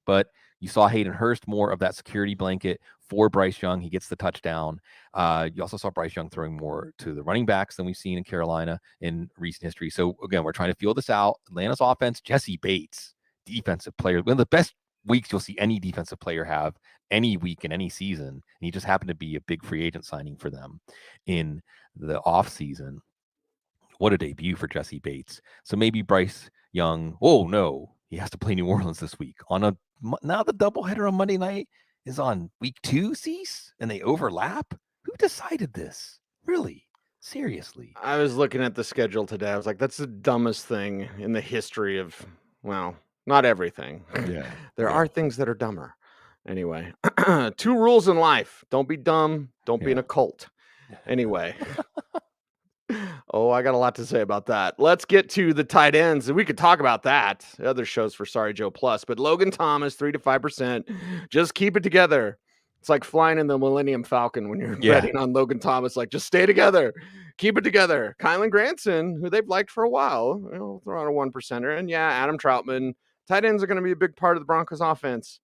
but you saw Hayden Hurst more of that security blanket for Bryce Young. He gets the touchdown. You also saw Bryce Young throwing more to the running backs than we've seen in Carolina in recent history. So again, we're trying to feel this out. Atlanta's offense, Jesse Bates, defensive player, one of the best weeks you'll see any defensive player have any week in any season. And he just happened to be a big free agent signing for them in the offseason. What a debut for Jesse Bates. So maybe Bryce Young, oh no, he has to play New Orleans this week. Now the doubleheader on Monday night is on week 2, Cease, and they overlap? Who decided this? Really? Seriously? I was looking at the schedule today. I was like, that's the dumbest thing in the history of, well, not everything. Yeah. There are things that are dumber. Anyway, 2 rules in life. Don't be dumb. Don't be in a cult. Anyway. Oh, I got a lot to say about that. Let's get to the tight ends, and we could talk about that. Other shows for Sorry Joe Plus, but Logan Thomas, 3 to 5%. Just keep it together. It's like flying in the Millennium Falcon when you're betting on Logan Thomas. Like, just stay together. Keep it together. Kylan Granson, who they've liked for a while, throw out a 1%er. And yeah, Adam Troutman. Tight ends are going to be a big part of the Broncos offense,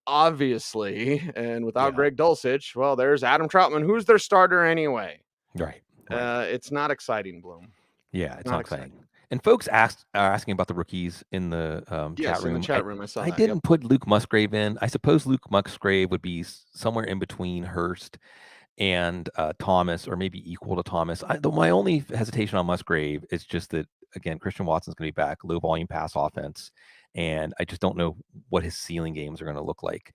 obviously. And without Greg Dulcich, well, there's Adam Troutman. Who's their starter anyway? Right. It's not exciting, Bloom. Yeah, it's not exciting. And folks are asking about the rookies in the chat room. In the chat room, I saw that. I didn't put Luke Musgrave in. I suppose Luke Musgrave would be somewhere in between Hurst and Thomas, or maybe equal to Thomas. My only hesitation on Musgrave is just that, again, Christian Watson's going to be back, low volume pass offense, and I just don't know what his ceiling games are going to look like.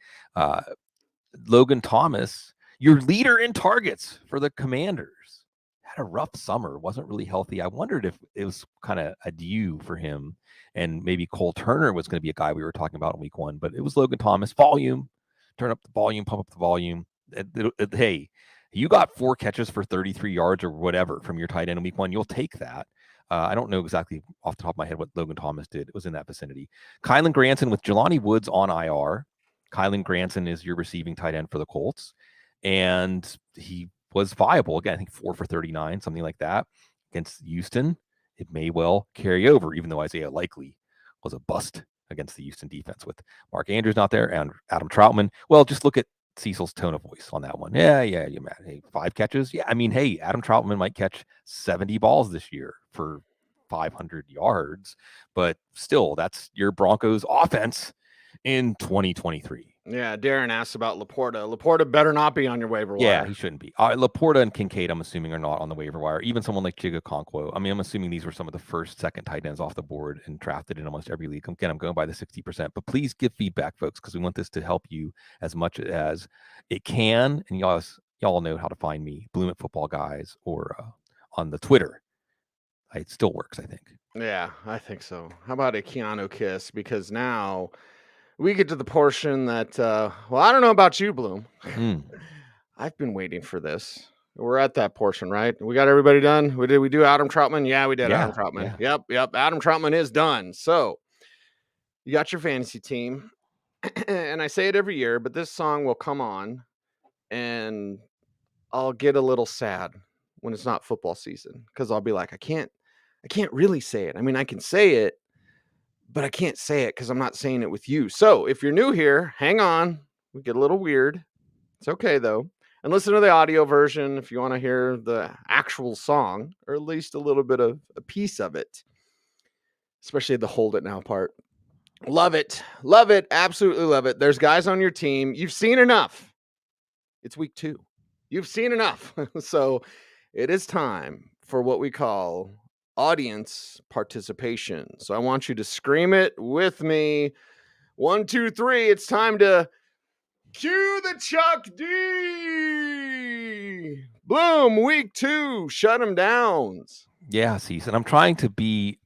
Logan Thomas, your leader in targets for the Commanders, had a rough summer, wasn't really healthy. I wondered if it was kind of adieu for him, and maybe Cole Turner was going to be a guy we were talking about in week one, but it was Logan Thomas. Volume, turn up the volume, pump up the volume. Hey, you got 4 catches for 33 yards or whatever from your tight end in week one. You'll take that. I don't know exactly off the top of my head what Logan Thomas did. It was in that vicinity. Kylan Granson with Jelani Woods on IR. Kylan Granson is your receiving tight end for the Colts, and he was viable. Again, I think 4 for 39, something like that. Against Houston, it may well carry over, even though Isaiah Likely was a bust against the Houston defense with Mark Andrews not there and Adam Troutman. Well, just look at Cecil's tone of voice on that one. Yeah, you're mad. Hey, 5 catches? Yeah, I mean, hey, Adam Troutman might catch 70 balls this year for 500 yards, but still, that's your Broncos offense in 2023. Yeah, Darren asked about Laporta. Laporta better not be on your waiver wire. Yeah, he shouldn't be. Laporta and Kincaid, I'm assuming, are not on the waiver wire. Even someone like Chiga Conquo. I mean, I'm assuming these were some of the first, second tight ends off the board and drafted in almost every league. Again, I'm going by the 60%. But please give feedback, folks, because we want this to help you as much as it can. And y'all know how to find me, Bloom at Football Guys, or on the Twitter. It still works, I think. Yeah, I think so. How about a Keanu kiss? Because now we get to the portion that, well, I don't know about you, Bloom. I've been waiting for this. We're at that portion, right? We got everybody done. Did we do Adam Troutman? Yeah, we did Adam Troutman. Yeah. Yep. Adam Troutman is done. So you got your fantasy team. And I say it every year, but this song will come on and I'll get a little sad when it's not football season because I'll be like, I can't really say it. I mean, I can say it, but I can't say it because I'm not saying it with you. So if you're new here, hang on. We get a little weird. It's okay though. And listen to the audio version if you want to hear the actual song, or at least a little bit of a piece of it, especially the hold it now part. Love it. Love it. Absolutely love it. There's guys on your team. You've seen enough. It's week 2. You've seen enough. So it is time for what we call audience participation. So I want you to scream it with me. 1, 2, 3. It's time to cue the Chuck D. Bloom, week 2. Shut him down. Yeah, Cecil. And I'm trying to be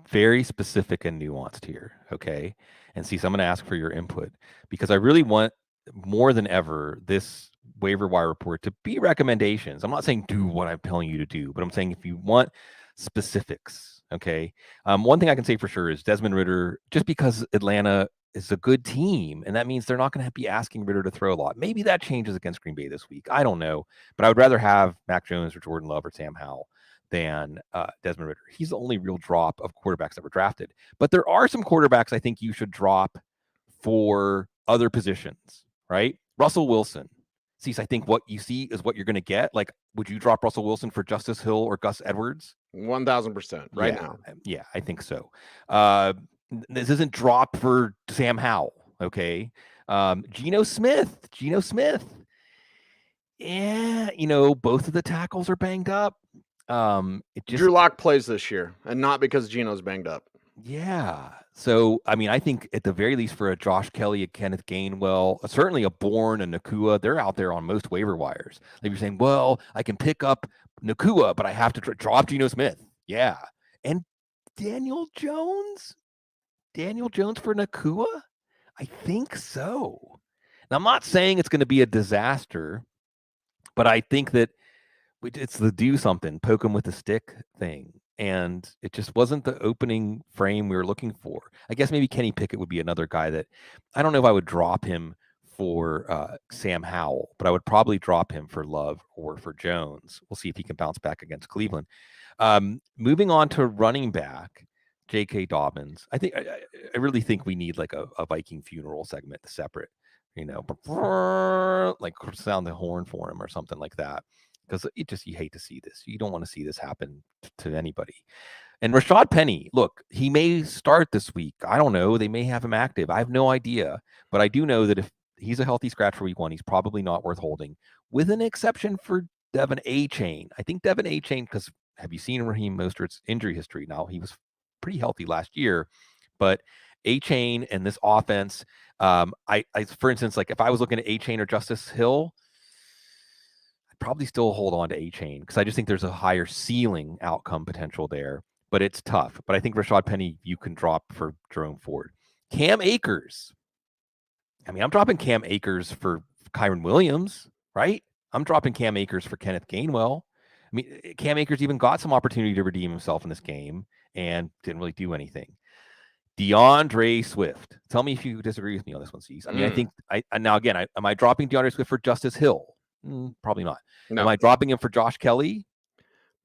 very specific and nuanced here, okay? And Cecil, I'm going to ask for your input because I really want more than ever this waiver wire report to be recommendations. I'm not saying do what I'm telling you to do, but I'm saying if you want specifics, okay? One thing I can say for sure is Desmond Ridder, just because Atlanta is a good team, and that means they're not going to be asking Ridder to throw a lot. Maybe that changes against Green Bay this week. I don't know, but I would rather have Mac Jones or Jordan Love or Sam Howell than Desmond Ridder. He's the only real drop of quarterbacks that were drafted. But there are some quarterbacks I think you should drop for other positions, right? Russell Wilson. See, I think what you see is what you're going to get. Like, would you drop Russell Wilson for Justice Hill or Gus Edwards? 1,000% right now. Yeah, I think so. This isn't drop for Sam Howell, okay? Geno Smith. Yeah, both of the tackles are banged up. Drew Lock plays this year, and not because Geno's banged up. Yeah. So, I mean, I think at the very least for a Josh Kelly, a Kenneth Gainwell, certainly a Bourne, a Nakua, they're out there on most waiver wires. Like you're saying, well, I can pick up Nakua, but I have to drop Geno Smith. Yeah. And Daniel Jones for Nakua? I think so. Now, I'm not saying it's going to be a disaster, but I think that it's the do something, poke him with a stick thing. And it just wasn't the opening frame we were looking for. I guess maybe Kenny Pickett would be another guy that I don't know if I would drop him for Sam Howell, but I would probably drop him for Love or for Jones. We'll see if he can bounce back against Cleveland. Moving on to running back, J.K. Dobbins. I really think we need like a Viking funeral segment separate, like sound the horn for him or something like that. Because you hate to see this. You don't want to see this happen to anybody. And Rashad Penny, look, he may start this week. I don't know. They may have him active. I have no idea. But I do know that if he's a healthy scratch for week 1, he's probably not worth holding, with an exception for Devin A-Chain. I think Devin A-Chain, because have you seen Raheem Mostert's injury history? Now, he was pretty healthy last year, but A-Chain and this offense, I for instance, like if I was looking at A-Chain or Justice Hill, probably still hold on to A-Chain because I just think there's a higher ceiling outcome potential there, but it's tough. But I think Rashad Penny you can drop for Jerome Ford. Cam Akers. I mean, I'm dropping Cam Akers for Kyron Williams, right? I'm dropping Cam Akers for Kenneth Gainwell. I mean, Cam Akers even got some opportunity to redeem himself in this game and didn't really do anything. DeAndre Swift. Tell me if you disagree with me on this one, Cease. I mean, I think am I dropping DeAndre Swift for Justice Hill? Probably not. No. Am I dropping him for Josh Kelly?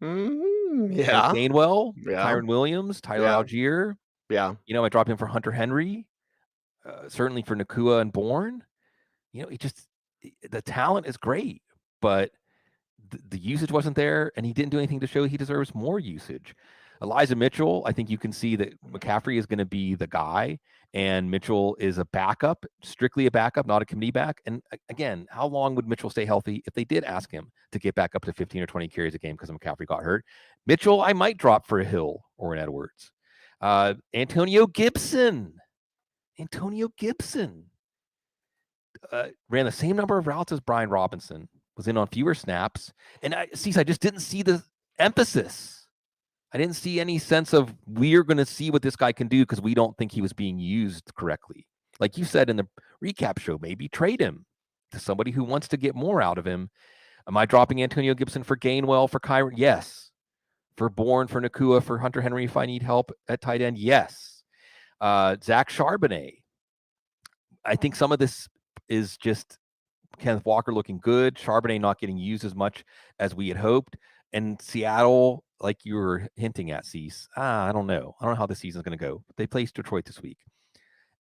Yeah. Gainwell, Kyron Williams, Tyler Algier. Yeah. Am I dropping him for Hunter Henry? Certainly for Nakua and Bourne. The talent is great, but the usage wasn't there, and he didn't do anything to show he deserves more usage. Elijah Mitchell, I think you can see that McCaffrey is going to be the guy, and Mitchell is a backup, strictly a backup, not a committee back. And again, how long would Mitchell stay healthy if they did ask him to get back up to 15 or 20 carries a game because McCaffrey got hurt? Mitchell, I might drop for a Hill or an Edwards. Antonio Gibson ran the same number of routes as Brian Robinson, was in on fewer snaps. And I just didn't see the emphasis. I didn't see any sense of we're going to see what this guy can do because we don't think he was being used correctly. Like you said in the recap show, maybe trade him. to somebody who wants to get more out of him. Am I dropping Antonio Gibson for Gainwell, for Kyron? Yes. For Bourne, for Nakua, for Hunter Henry if I need help at tight end? Yes. Zach Charbonnet. I think some of this is just Kenneth Walker looking good, Charbonnet not getting used as much as we had hoped, and Seattle, like you were hinting at, Cease. I don't know. I don't know how the season's going to go. But they placed Detroit this week.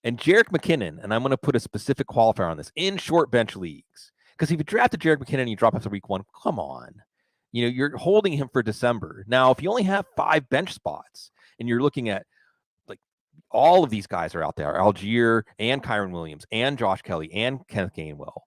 And Jerick McKinnon, and I'm going to put a specific qualifier on this, in short bench leagues. Because if you drafted Jerick McKinnon and you drop after week 1, come on. You're holding him for December. Now, if you only have 5 bench spots and you're looking at, like, all of these guys are out there, Algier and Kyron Williams and Josh Kelly and Kenneth Gainwell,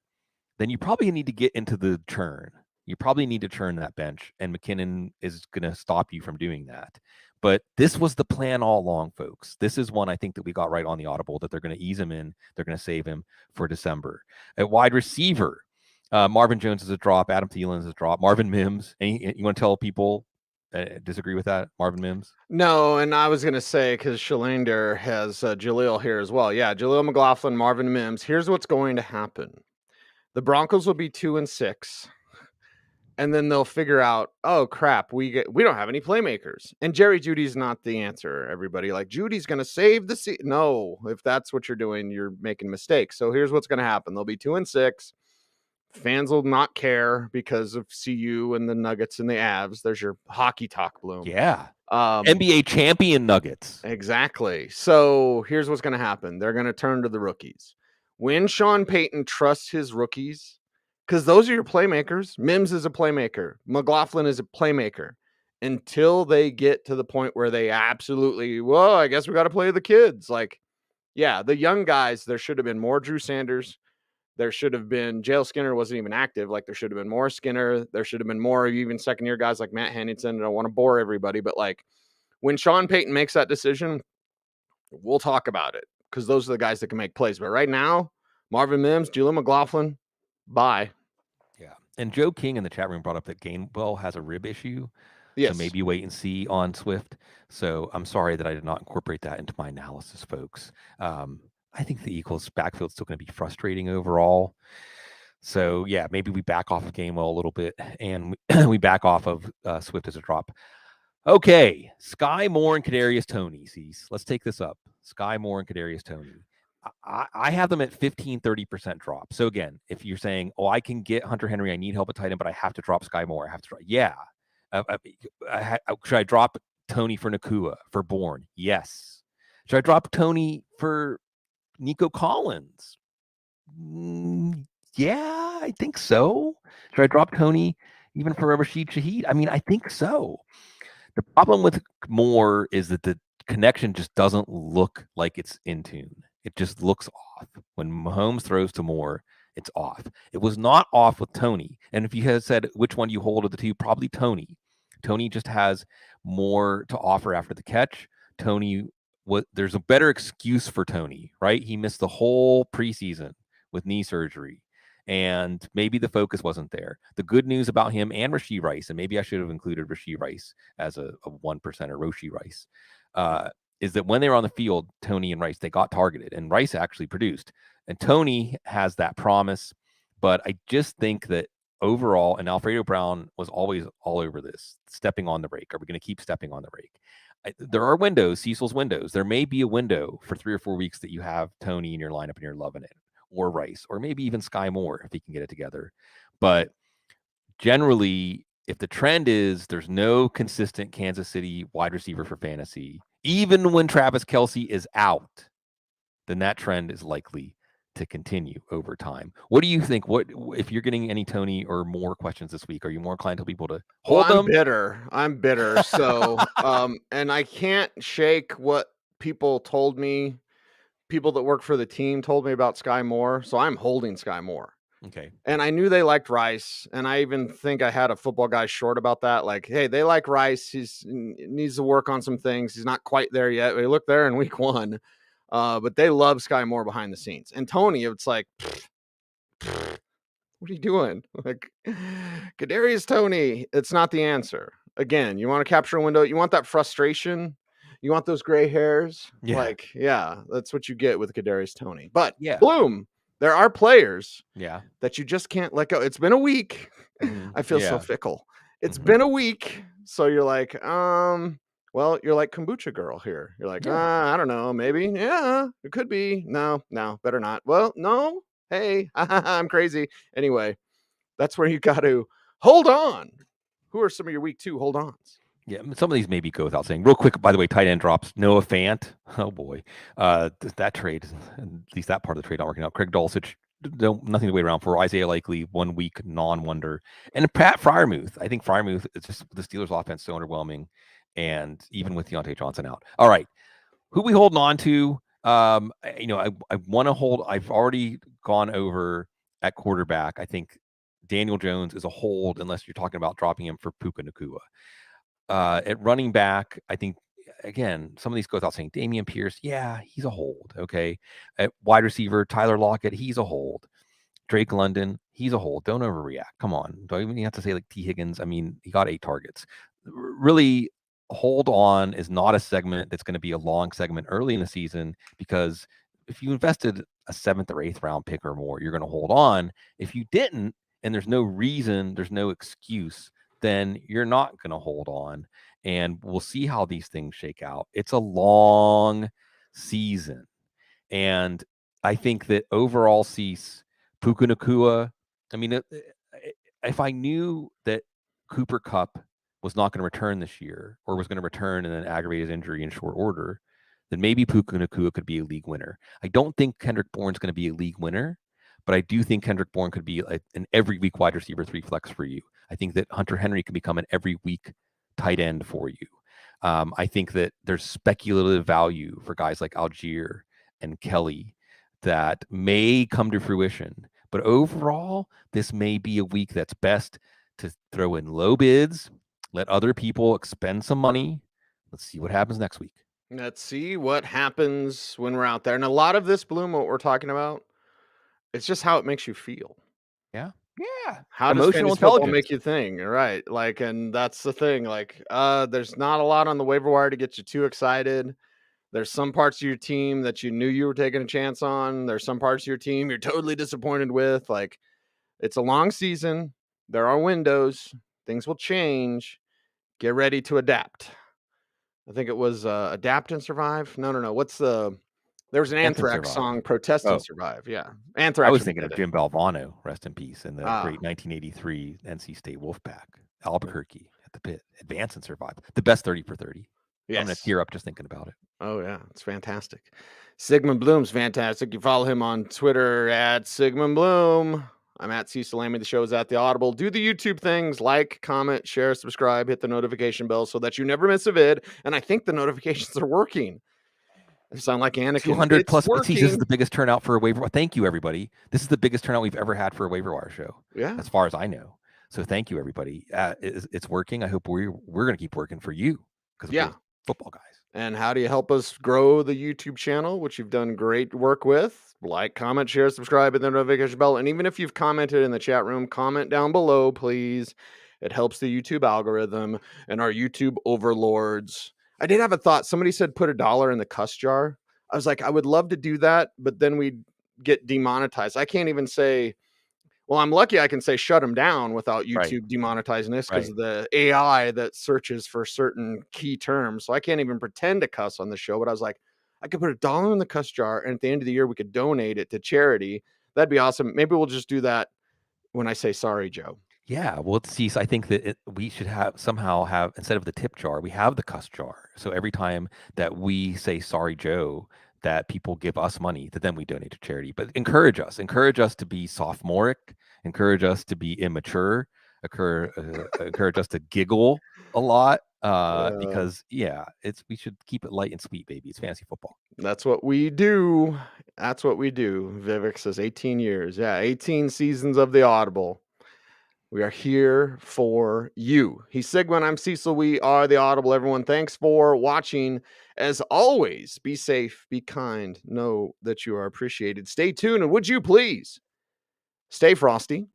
then you probably need to get into the churn. You probably need to churn that bench, and McKinnon is going to stop you from doing that. But this was the plan all along, folks. This is one I think that we got right on the audible, that they're going to ease him in. They're going to save him for December. At wide receiver, Marvin Jones is a drop. Adam Thielen is a drop. Marvin Mims. You want to tell people disagree with that, Marvin Mims? No, and I was going to say, because Shalander has Jaleel here as well. Yeah, Jaleel McLaughlin, Marvin Mims. Here's what's going to happen. The Broncos will be 2-6. And then they'll figure out, oh crap, we don't have any playmakers. And Jerry Jeudy's not the answer, everybody. Like, Judy's going to save the season. No, if that's what you're doing, you're making mistakes. So here's what's going to happen. They'll be 2-6. Fans will not care because of CU and the Nuggets and the Avs. There's your hockey talk, Bloom. Yeah. NBA champion Nuggets. Exactly. So here's what's going to happen. They're going to turn to the rookies. When Sean Payton trusts his rookies, because those are your playmakers. Mims is a playmaker. McLaughlin is a playmaker. Until they get to the point where they absolutely, well, I guess we got to play the kids. Like, yeah, the young guys, there should have been more Drew Sanders. There should have been, Jail Skinner wasn't even active. Like, there should have been more Skinner. There should have been more even second-year guys like Matt Henningsen. I don't want to bore everybody, but like, when Sean Payton makes that decision, we'll talk about it, because those are the guys that can make plays. But right now, Marvin Mims, Jaleel McLaughlin, bye. Yeah. And Joe King in the chat room brought up that Gainwell has a rib issue. Yes. So maybe wait and see on Swift. So I'm sorry that I did not incorporate that into my analysis, folks. I think the Eagles backfield is still going to be frustrating overall. So yeah, maybe we back off of Gainwell a little bit, and we back off of Swift as a drop. Okay, Sky Moore and Kadarius Toney. Let's take this up. Sky Moore and Kadarius Toney. I have them at 15-30% drop. So again, if you're saying, oh, I can get Hunter Henry, I need help at tight end, but I have to drop Sky Moore. I have to drop. Yeah. Should I drop Toney for Nakua, for Bourne? Yes. Should I drop Toney for Nico Collins? Yeah, I think so. Should I drop Toney even for Rashid Shaheed? I mean, I think so. The problem with Moore is that the connection just doesn't look like it's in tune. It just looks off. When Mahomes throws to Moore, it's off. It was not off with Toney. And if you had said which one you hold of the two, probably Toney. Toney just has more to offer after the catch. There's a better excuse for Toney, right? He missed the whole preseason with knee surgery, and maybe the focus wasn't there. The good news about him and Rashee Rice, and maybe I should have included Rashee Rice as a 1%, or Rashee Rice, is that when they were on the field, Toney and Rice, they got targeted, and Rice actually produced. And Toney has that promise, but I just think that overall, and Alfredo Brown was always all over this, stepping on the rake. Are we going to keep stepping on the rake? There are windows, Cecil's windows. There may be a window for 3 or 4 weeks that you have Toney in your lineup and you're loving it, or Rice, or maybe even Sky Moore if he can get it together. But generally, if the trend is there's no consistent Kansas City wide receiver for fantasy, even when Travis Kelce is out, then that trend is likely to continue over time. What do you think? What if you're getting any Toney or more questions this week? Are you more inclined to people to hold them? I'm bitter. So, and I can't shake what people told me. People that work for the team told me about Sky Moore. So I'm holding Sky Moore. Okay. And I knew they liked Rice. And I even think I had a football guy short about that. Like, hey, they like Rice. He needs to work on some things. He's not quite there yet. We looked there in week 1. But they love Sky Moore behind the scenes. And Toney, it's like, what are you doing? Like, Kadarius Toney, it's not the answer. Again, you want to capture a window. You want that frustration. You want those gray hairs. Yeah. Like, yeah, that's what you get with Kadarius Toney. But yeah, Bloom, There are players Yeah. that you just can't let go. It's been a week. I feel so Yeah. fickle. It's Mhm. been a week. So you're like, well, you're like kombucha girl here. You're like, Yeah. I don't know, maybe. Yeah, it could be. No, better not. Well, no. Hey, I'm crazy. Anyway, that's where you got to hold on. Who are some of your week 2 hold ons? Yeah, some of these maybe go without saying. Real quick, by the way, tight end drops. Noah Fant. Oh boy, that trade, at least that part of the trade, not working out. Craig Dulcich, nothing to wait around for. Isaiah Likely, 1 week non-wonder, and Pat Fryermuth. I think Fryermuth is just the Steelers' offense so underwhelming, and even with Deontay Johnson out. All right, who we holding on to? I want to hold. I've already gone over at quarterback. I think Daniel Jones is a hold unless you're talking about dropping him for Puka Nacua. At running back, I think, again, some of these goes without saying. Damian Pierce, yeah, he's a hold. Okay. At wide receiver, Tyler Lockett, he's a hold. Drake London, he's a hold. Don't overreact. Come on. Don't even have to say like T. Higgins. I mean, he got 8 targets. Really, hold on is not a segment that's going to be a long segment early in the season, because if you invested a 7th or 8th round pick or more, you're going to hold on. If you didn't, and there's no reason, there's no excuse, then you're not going to hold on. And we'll see how these things shake out. It's a long season. And I think that overall, Cease, Puka Nacua, I mean, if I knew that Cooper Kupp was not going to return this year, or was going to return in an aggravated injury in short order, then maybe Puka Nacua could be a league winner. I don't think Kendrick Bourne's going to be a league winner, but I do think Kendrick Bourne could be an every week wide receiver 3 flex for you. I think that Hunter Henry can become an every week tight end for you. I think that there's speculative value for guys like Algier and Kelly that may come to fruition. But overall, this may be a week that's best to throw in low bids, let other people expend some money. Let's see what happens next week. Let's see what happens when we're out there. And a lot of this, Bloom, what we're talking about, it's just how it makes you feel. Yeah. Yeah. How does Emotional fantasy football intelligence. make you think? Right. Like, and that's the thing. Like, there's not a lot on the waiver wire to get you too excited. There's some parts of your team that you knew you were taking a chance on. There's some parts of your team you're totally disappointed with. Like, it's a long season. There are windows. Things will change. Get ready to adapt. I think it was Adapt and Survive. No. There was an Protect and Anthrax survive. song, Protest and Oh, Survive. Yeah. I Anthrax was thinking did of it. Jim Valvano, rest in peace, and the Ah, great 1983 NC State Wolfpack, Albuquerque at the pit, advance and survive. The best 30 for 30. I'm going to yes. tear up just thinking about it. Oh, yeah. It's fantastic. Sigmund Bloom's fantastic. You follow him on Twitter at Sigmund Bloom. I'm at Cecil Lammey. The show is at The Audible. Do the YouTube things. Like, comment, share, subscribe, hit the notification bell so that you never miss a vid. And I think the notifications are working. I sound like Anakin. 200 It's plus. working. This is the biggest turnout for a waiver. Thank you, everybody. This is the biggest turnout we've ever had for a waiver wire show, Yeah. as far as I know. So thank you, everybody. It's working. I hope we're going to keep working for you, because Yeah. we're football guys. And how do you help us grow the YouTube channel, which you've done great work with? Like, comment, share, subscribe, hit the notification bell. And even if you've commented in the chat room, comment down below, please. It helps the YouTube algorithm and our YouTube overlords. I did have a thought. Somebody said put $1 in the cuss jar. I was like, I would love to do that, but then we'd get demonetized. I can't even say, well, I'm lucky I can say shut them down without YouTube demonetizing this, because of the AI that searches for certain key terms. So I can't even pretend to cuss on the show. But I was like, I could put $1 in the cuss jar, and at the end of the year, we could donate it to charity. That'd be awesome. Maybe we'll just do that when I say sorry, Joe. Yeah, well, see, I think that we should somehow have, instead of the tip jar, we have the cuss jar. So every time that we say sorry, Joe, that people give us money, that then we donate to charity. But encourage us to be sophomoric, encourage us to be immature, encourage us to giggle a lot, because we should keep it light and sweet, baby. It's fantasy football. That's what we do. That's what we do. Vivek says 18 years. Yeah, 18 seasons of the Audible. We are here for you. He's Sigmund. I'm Cecil. We are the Audible. Everyone, thanks for watching. As always, be safe, be kind, know that you are appreciated. Stay tuned, and would you please stay frosty,